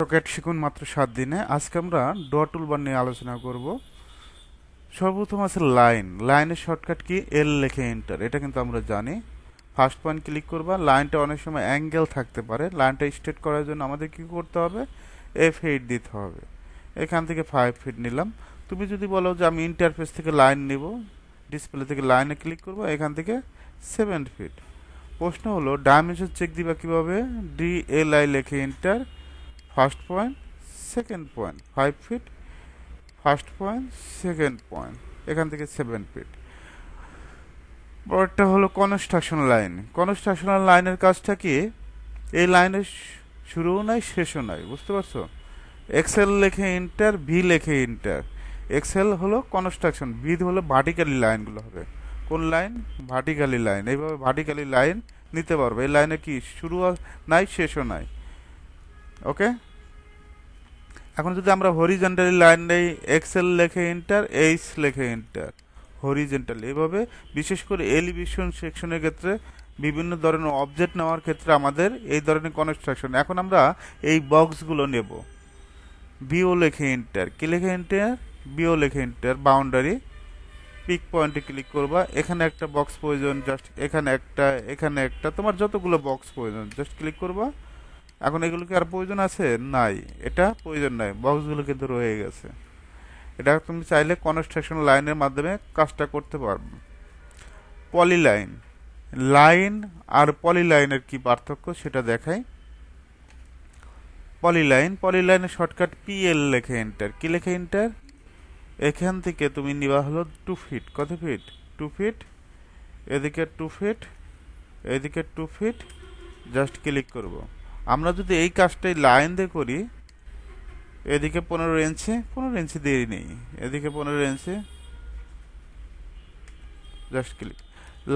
AutoCAD শিখুন মাত্র 7 দিনে। আজকে আমরা ডট টুলবার নিয়ে আলোচনা করব। সর্বপ্রথম আছে লাইনের শর্টকাট কি? এল লিখে এন্টার। এটা কিন্তু আমরা জানি। ফার্স্ট পয়েন্ট ক্লিক করবা। লাইনটা অনেক সময় অ্যাঙ্গেল থাকতে পারে, লাইনটা স্ট্রেট করার জন্য আমাদের কি করতে হবে? F8 দিতে হবে। এখান থেকে 5 ফিট নিলাম। তুমি যদি বলো যে আমি ইন্টারফেস থেকে লাইন নেব, ডিসপ্লে থেকে লাইনে ক্লিক করবো, এখান থেকে 7 ফিট। প্রশ্ন হলো ডাইমেনশন চেক দিবা কিভাবে? DLI লিখে enter. First point, second point, 5 feet, first point, second point, এখান থেকে 7 ফিট। পরেরটা হলো কনস্ট্রাকশন লাইন। কনস্ট্রাকশনাল লাইনের কাজটা কি? এই লাইনের শুরুও নাই শেষও নাই, বুঝতে পারছো? এক্সেল লেখে ইন্টার, ভি লেখে ইন্টার। এক্সেল হলো কনস্ট্রাকশন, ভি হলো ভার্টিক্যালি লাইনগুলো হবে। কোন লাইন? Vertically line. এইভাবে ভার্টিক্যালি লাইন নিতে পারবে। এই লাইনে কি শুরু নাই শেষও নাই। ওকে, এখন যদি আমরা হরিজন্টালি লাইন নেই, এক্সেল লেখে এন্টার, এইচ লেখে এন্টার। হরিজন্টালি এভাবে, বিশেষ করে এলিভেশন সেকশনের ক্ষেত্রে, বিভিন্ন ধরনের অবজেক্ট নেওয়ার ক্ষেত্রে আমাদের এই ধরনের কনস্ট্রাকশন। এখন আমরা এই বক্সগুলো নেব। বিও লেখে এন্টার। কি লেখে এন্টার? বিও লেখে এন্টার। বাউন্ডারি, পিক পয়েন্টে ক্লিক করবা। এখানে একটা বক্স প্রয়োজন, জাস্ট এখানে একটা, এখানে একটা, তোমার যতগুলো বক্স প্রয়োজন জাস্ট ক্লিক করবা। এখন এগুলো কি আর প্রয়োজন আছে? নাই, এটা প্রয়োজন নাই, বক্সগুলো কিন্তু রয়ে গেছে। এটা তুমি চাইলে কনস্ট্রাকশন লাইনের মাধ্যমে কাজটা করতে পারবে। পলিলাইন, লাইন আর পলিলাইনের কি পার্থক্য সেটা দেখাই। পলিলাইনের শর্টকাট PL লেখে এন্টার। কি লেখে এন্টার? এখান থেকে তুমি নিবা হলো 2 ফিট। কত ফিট? 2 ফিট। এদিকে 2 ফিট, এদিকে 2 ফিট, জাস্ট ক্লিক করব। আমরা যদি এই কাজটাই লাইন দিয়ে করি, এদিকে 15 ইঞ্চি, 15 ইঞ্চি দিয়ে নেই, এদিকে 15 ইঞ্চি, জাস্ট ক্লিক।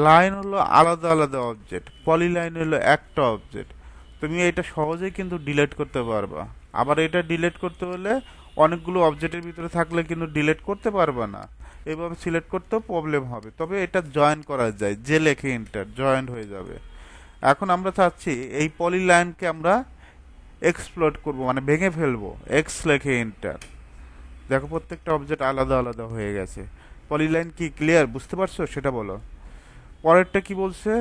লাইন হলো আলাদা আলাদা অবজেক্ট, পলিলাইন হলো একটা অবজেক্ট। তুমি এটা সহজেই কিন্তু ডিলিট করতে পারবা। আবার এটা ডিলিট করতে হলে অনেকগুলো অবজেক্টের ভিতরে থাকলে কিন্তু ডিলিট করতে পারবা না। এভাবে সিলেক্ট করতেও প্রবলেম হবে। তবে এটা জয়েন করা যায়, যে লেখে এন্টার, জয়েন্ট হয়ে যাবে। এখন আমরা চাচ্ছি এই পলিলাইনকে আমরা এক্সপ্লোড করব, মানে ভেঙে ফেলবো। এক্স লেখে এন্টার। দেখো প্রত্যেকটা অবজেক্ট আলাদা আলাদা হয়ে গেছে। পলিলাইন কি ক্লিয়ার? বুঝতে পারছো? সেটা বলো। পরেরটা কি বলছে?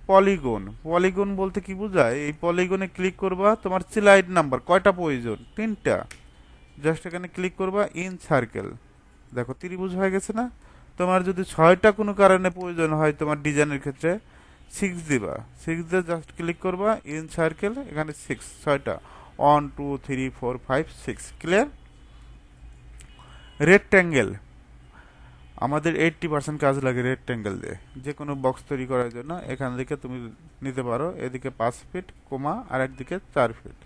পলিগন। পলিগন বলতে কি বোঝায়? এই পলিগনে ক্লিক করবা, তোমার স্লাইড নাম্বার কয়টা প্রয়োজন? 3টা। জাস্ট এখানে ক্লিক করবা, ইন সার্কেল। দেখো ত্রিভুজ হয়ে গেছে না? তোমার যদি 6টা কোনো কারণে প্রয়োজন হয় তোমার ডিজাইনের ক্ষেত্রে, 6 দিবা। 6 দিয়ে জাস্ট ক্লিক করবা, ইন সার্কেল, এখানে 6, 6টা। 1 2 3 4 5 6। ক্লিয়ার? রেক্ট্যাঙ্গেল, আমাদের 80% কাজ লাগে রেক্ট্যাঙ্গেল দিয়ে। যে কোনো বক্স তৈরি করার জন্য এখান থেকে তুমি নিতে পারো। এদিকে 5 ফিট কোমা, আর একদিকে 4 ফিট।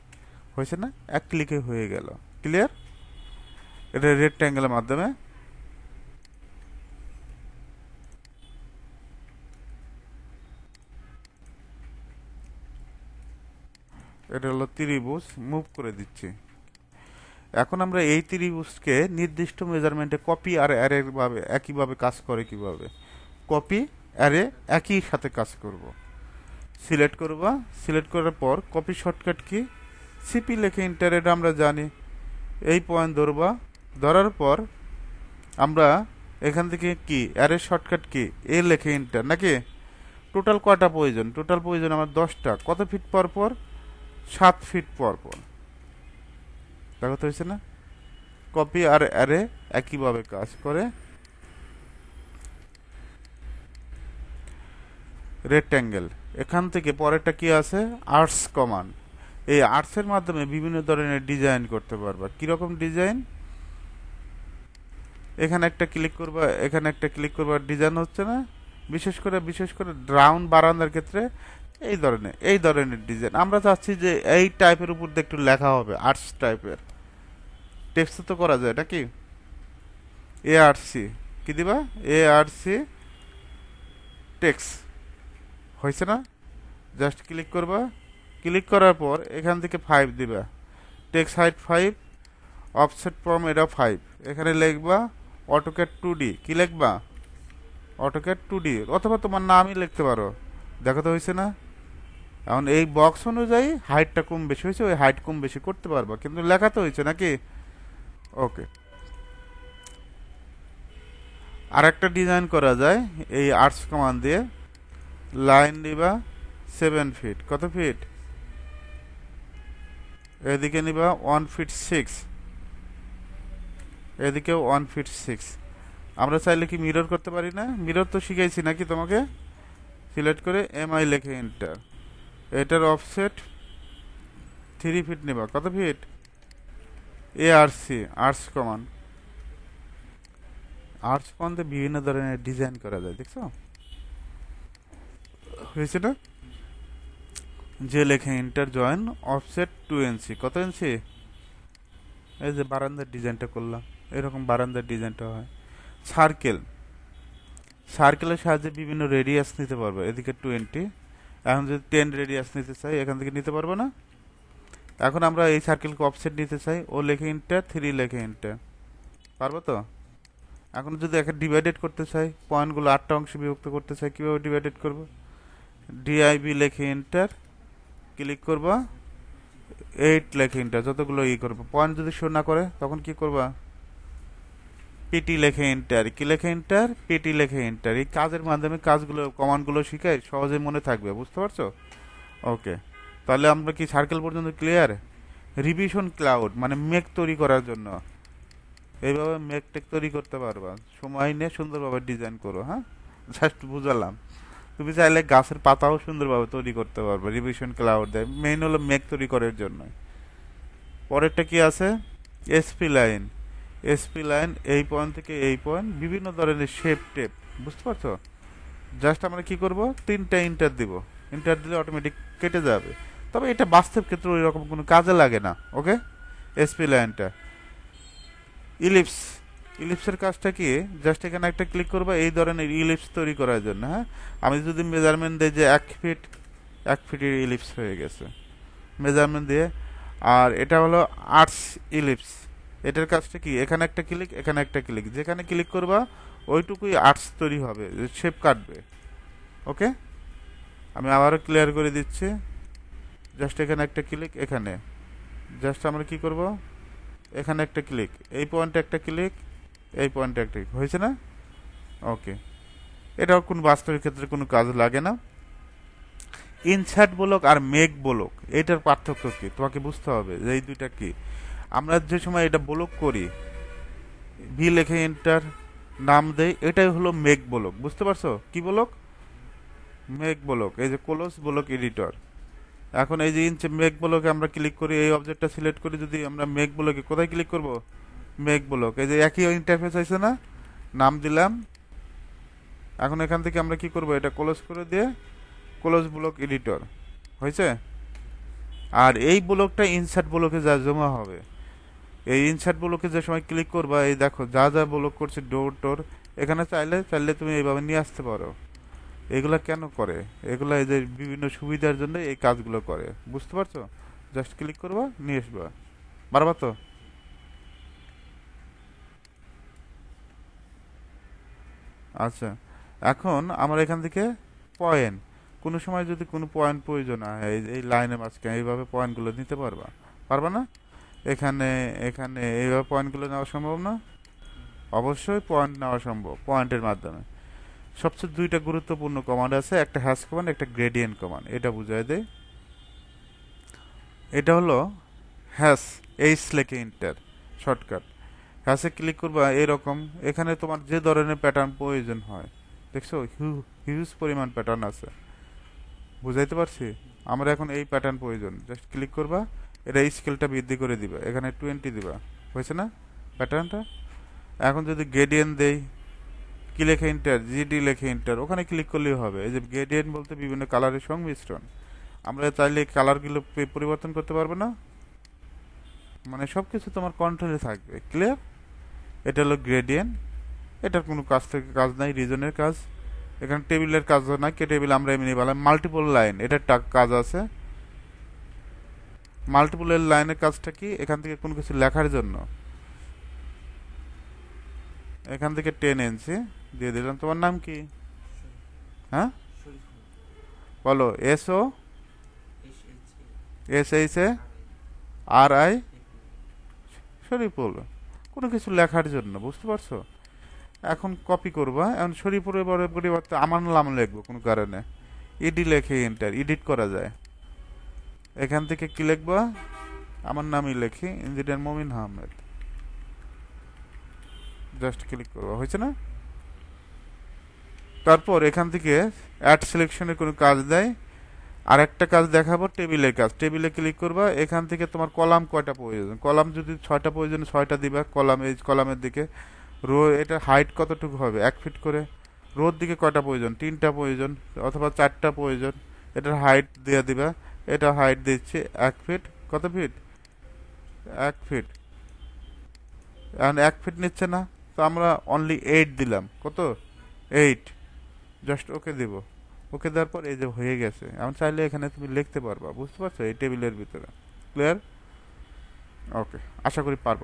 হয়েছে না? এক ক্লিকে হয়ে গেল। ক্লিয়ার? এটা রেক্ট্যাঙ্গেলের মাধ্যমে। এটা হলো ত্রিভুজ, মুভ করে দিচ্ছি। এখন আমরা এই ত্রিভুজকে নির্দিষ্ট মেজারমেন্টে কপি আর অ্যারে ভাবে একইভাবে কাজ করে কিভাবে? কপি, অ্যারে একই সাথে কাজ করব। সিলেক্ট করবা। সিলেক্ট করার পর কপি শর্টকাট কি? সিপি লেখে এন্টার। এটা আমরা জানি। এই পয়েন্ট ধরবা। ধরার পর আমরা এখান থেকে কি অ্যারে শর্টকাট কি? এ লেখে এন্টার, নাকি? টোটাল কয়টা প্রয়োজন? টোটাল প্রয়োজন আমার 10টা। কত ফিট পর পর? 7 ফিট পর পর। দেখো তো হয়েছে না? কপি আর অ্যারে একইভাবে কাজ করে। রেক্ট্যাঙ্গেল, এখান থেকে পরেরটা কি আছে? Arts command. এই আর্টসের মাধ্যমে বিভিন্ন ধরনের ডিজাইন করতে পারবা। কিরকম ডিজাইন? এখানে একটা ক্লিক করবা, এখানে একটা ক্লিক করবা, ডিজাইন হচ্ছে না? বিশেষ করে রাউন্ড বারান্দার ক্ষেত্রে এই ধরনের ডিজাইন আমরা চাচ্ছি যে এই টাইপের উপর দিয়ে একটু লেখা হবে, আর্টস টাইপের। টেক্সট তো করা যায় নাকি? ARC কি দিবা? ARC text. হয়েছে না? জাস্ট ক্লিক করবা। ক্লিক করার পর এখান থেকে 5 দিবা। টেক্সট হাইট 5, অফসেট ফ্রম এটা 5। এখানে লিখবা অটোক্যাড 2D। কি লিখবা? অটোক্যাড 2D, অথবা তোমার নামই লিখতে পারো। দেখো তো হয়েছে না? এখন এই বক্স অনুযায়ী হাইটটা কম বেশি হয়েছে, ওই হাইট কম বেশি করতে পারবা, কিন্তু লেখা তো হয়েছে নাকি? ওকে। আর একটা ডিজাইন করা যায় এই আর্টস কমান্ড দিয়ে। লাইন নিবা 7 ফিট, কত ফিট? এদিকে নিবা 1 ফিট 6, এদিকেও 1 ফিট 6। আমরা চাইলে কি মিরর করতে পারি না? মিরর তো শিখাইছি নাকি তোমাকে? সিলেক্ট করে এমআই লেখে এন্টার। এটার অফসেট 3 ফিট নেবা, কত feet? ARC, arts command. Arts কমান্ডে বিভিন্ন ধরনের ডিজাইন করা যায়, দেখছো? হয়েছে না? যে লেখে এন্টার জয়েন অফসেট 2 ইঞ্চি, কত ইঞ্চি? এই যে বারান্দার ডিজাইনটা করলাম, এরকম বারান্দার ডিজাইনটা হয়। সার্কেল, সার্কেলের সাহায্যে বিভিন্ন রেডিয়াস নিতে পারবো। এদিকে 20, এখন যদি 10 রেডিয়াস নিতে চাই এখান থেকে নিতে পারবো না? এখন আমরা এই সার্কেলকে অফসেট নিতে চাই, ও লেখে এন্টার, 3 লেখে এন্টার, পারবো তো? এখন যদি একে ডিভাইডেড করতে চাই, পয়েন্টগুলো 8টা অংশে বিভক্ত করতে চাই, কিভাবে ডিভাইডেড করব? ডিআইবি লেখে এন্টার, ক্লিক করবা, 8 লেখে এন্টার, যতগুলো করবো। পয়েন্ট যদি শো না করে তখন কি করবা? পিটি লেখে এন্টার, কি লেখে এন্টার? পিটি লেখে এন্টার। এই কাজের মাধ্যমে কাজগুলো কমান্ডগুলো শিখাই, সহজে মনে থাকবে, বুঝতে পারছো? ওকে, তাহলে আমরা কি সার্কেল পর্যন্ত ক্লিয়ার? রিভিশন ক্লাউড মানে মেঘ তৈরি করার জন্য এইভাবে মেঘ টেক তৈরি করতে পারবা, সময় নিয়ে সুন্দরভাবে ডিজাইন করো। হ্যাঁ, জাস্ট বুঝালাম। তুমি চাইলে গাছের পাতাও সুন্দরভাবে তৈরি করতে পারবে রিভিশন ক্লাউড দেয়, মেইন হলো মেঘ তৈরি করার জন্য। পরেরটা কি আছে? SP line. এসপি লাইন এই পয়েন্ট থেকে এই পয়েন্ট, বিভিন্ন ধরনের শেপ টেপ, বুঝতে পারছো? জাস্ট আমরা কি করব, 3টা ইন্টার দিব, ইন্টার দিলে অটোমেটিক কেটে যাবে। তবে এটা বাস্তব ক্ষেত্রে ওই রকম কোনো কাজে লাগে না। ওকে, এসপি লাইনটা। ইলিপস, ইলিপসের কাজটা কি? জাস্ট এখানে একটা ক্লিক করবা এই ধরনের ইলিপস তৈরি করার জন্য। হ্যাঁ, আমি যদি মেজারমেন্ট দিই যে 1 ফিট, 1 ফিটের ইলিপস হয়ে গেছে মেজারমেন্ট দিয়ে। আর এটা হলো আর্টস ইলিপস, এটার কাজটা কি? এখানে একটা ক্লিক, এখানে একটা ক্লিক, যেখানে ক্লিক করবা ওইটুকুই আর্টস তৈরি হবে, শেপ কাটবে। ওকে, আমি আবারও ক্লিয়ার করে দিচ্ছি। জাস্ট এখানে একটা ক্লিক, এখানে জাস্ট আমরা কি করব, এখানে একটা ক্লিক, এই পয়েন্টে একটা ক্লিক, এই পয়েন্টে একটা ক্লিক, হয়েছে না? ওকে, এটাও কোনো বাস্তবিক ক্ষেত্রে কোনো কাজ লাগে না। ইনসার্ট ব্লক আর মেক ব্লক, এটার পার্থক্য কি তোমাকে বুঝতে হবে, যে এই দুইটা কি। আমরা যে সময় এটা ব্লক করি, ভি লেখে এন্টার, নাম দেই, এটাই হলো মেক ব্লক, বুঝতে পারছো? কি ব্লক? Make block. এই যে ক্লোজ ব্লক এডিটর। এখন এই যে মেক ব্লকে আমরা ক্লিক করি, এই অবজেক্টটা সিলেক্ট করি, যদি আমরা মেক ব্লকে কোথায় ক্লিক করব? Make block. এই যে একই ইন্টারফেস হয়েছে না, নাম দিলাম। এখন এখান থেকে আমরা কি করব, এটা ক্লোজ করে দিয়ে ক্লোজ ব্লক এডিটর, হয়েছে? আর এই ব্লকটা ইনসার্ট ব্লকে যা জমা হবে, এই ইনসার্ট ব্লকে যে সময় ক্লিক করবা, এই দেখো যা যা ব্লক করছে, ডোর টোর, এখানে চাইলে চাইলে তুমি এইভাবে নিয়ে আসতে পারো। এগুলা কেন করে? এগুলা এই যে বিভিন্ন সুবিধার জন্য এই কাজগুলো করে, বুঝতে পারছো? জাস্ট ক্লিক করবা, নিয়ে আসবা, পারবা তো? আচ্ছা, এখন আমরা এখান থেকে পয়েন্ট, কোনো সময় যদি কোনো পয়েন্ট প্রয়োজন হয় এই লাইনের মাঝখানে, এইভাবে পয়েন্টগুলো নিতে পারবা, পারবা না? এখানে এখানে এইভাবে পয়েন্টগুলো নেওয়া সম্ভব না? অবশ্যই পয়েন্ট নেওয়া সম্ভব পয়েন্টের মাধ্যমে। সবচেয়ে দুইটা গুরুত্বপূর্ণ কমান্ড আছে, একটা হ্যাশ কমান্ড, একটা গ্রেডিয়েন্ট কমান্ড। এটা বুঝাই দেয়। এটা হলো হ্যাশ, এইচ লেখে ইন্টার, শর্টকাট। হ্যাশে ক্লিক করবা, এরকম এখানে তোমার যে ধরনের প্যাটার্ন প্রয়োজন হয়, দেখছো হিউজ পরিমাণ প্যাটার্ন আছে, বুঝাইতে পারছি? আমরা এখন এই প্যাটার্ন প্রয়োজন, জাস্ট ক্লিক করবা, এটা স্কেলটা বৃদ্ধি করে দিবা, এখানে 20 দিবা, হয়েছে না প্যাটার্নটা? এখন যদি গ্রেডিয়েন্ট দেই, কি লেখে ইন্টার, জিডি লেখে ইন্টার, ওখানে ক্লিক করলেই হবে। এই যে গ্রেডিয়েন্ট বলতে বিভিন্ন কালারের সংমিশ্রণ, আমরা চাইলে কালারগুলো পরিবর্তন করতে পারবো না, মানে সবকিছু তোমার কন্ট্রোলে থাকবে। ক্লিয়ার? এটা হলো গ্রেডিয়েন্ট। এটার কোনো কাজ থেকে কাজ নাই, রিজনের কাজ। এখানে টেবিলের কাজও নাই, কে টেবিল আমরা এমনি বললাম। মাল্টিপল লাইন, এটার কাজ আছে। মাল্টিপলের লাইনের কাজটা কি? এখান থেকে কোনো কিছু লেখার জন্য এখান থেকে 10 ইঞ্চি দিয়ে দিলাম। তোমার নাম কি? হ্যাঁ, বলো। এসও SH RI শরীফুল, কোনো কিছু লেখার জন্য, বুঝতে পারছো? এখন কপি করবা, এখন শরীফুলের পরিবর্তে আমার নাম লিখবো কোনো কারণে, ইডি লেখে এন্টার, এডিট করা যায়। এখান থেকে কি লিখবা, আমার নামই লিখি, ইঞ্জিনিয়ার মমিন আহমেদ, জাস্ট ক্লিক করবা, হয়েছে না? তারপর এখান থেকে অ্যাড সিলেকশনের কোনো কাজ দেয়, আর একটা কাজ দেখাবো, টেবিলের কাজ। টেবিলে ক্লিক করবা, এখান থেকে তোমার কলাম কয়টা প্রয়োজন, কলাম যদি 6টা প্রয়োজন 6টা দিবা, কলাম এই কলামের দিকে। রো এটা হাইট কতটুকু হবে, 1 ফিট করে। রোর দিকে কয়টা প্রয়োজন, 3টা প্রয়োজন অথবা 4টা প্রয়োজন, এটার হাইট দিয়ে দিবা। এটা হাইট দিচ্ছে 1 ফিট, কত ফিট, 1 ফিট। এখন 1 ফিট নিচ্ছে না, তো আমরা অনলি 8 দিলাম, কত, 8। জাস্ট ওকে দিব। ওকে দেওয়ার পর এই যে হয়ে গেছে, এখন চাইলে এখানে তুমি লিখতে পারবা, বুঝতে পারছো, এই টেবিলের ভিতরে। ক্লিয়ার? ওকে, আশা করি পারবা।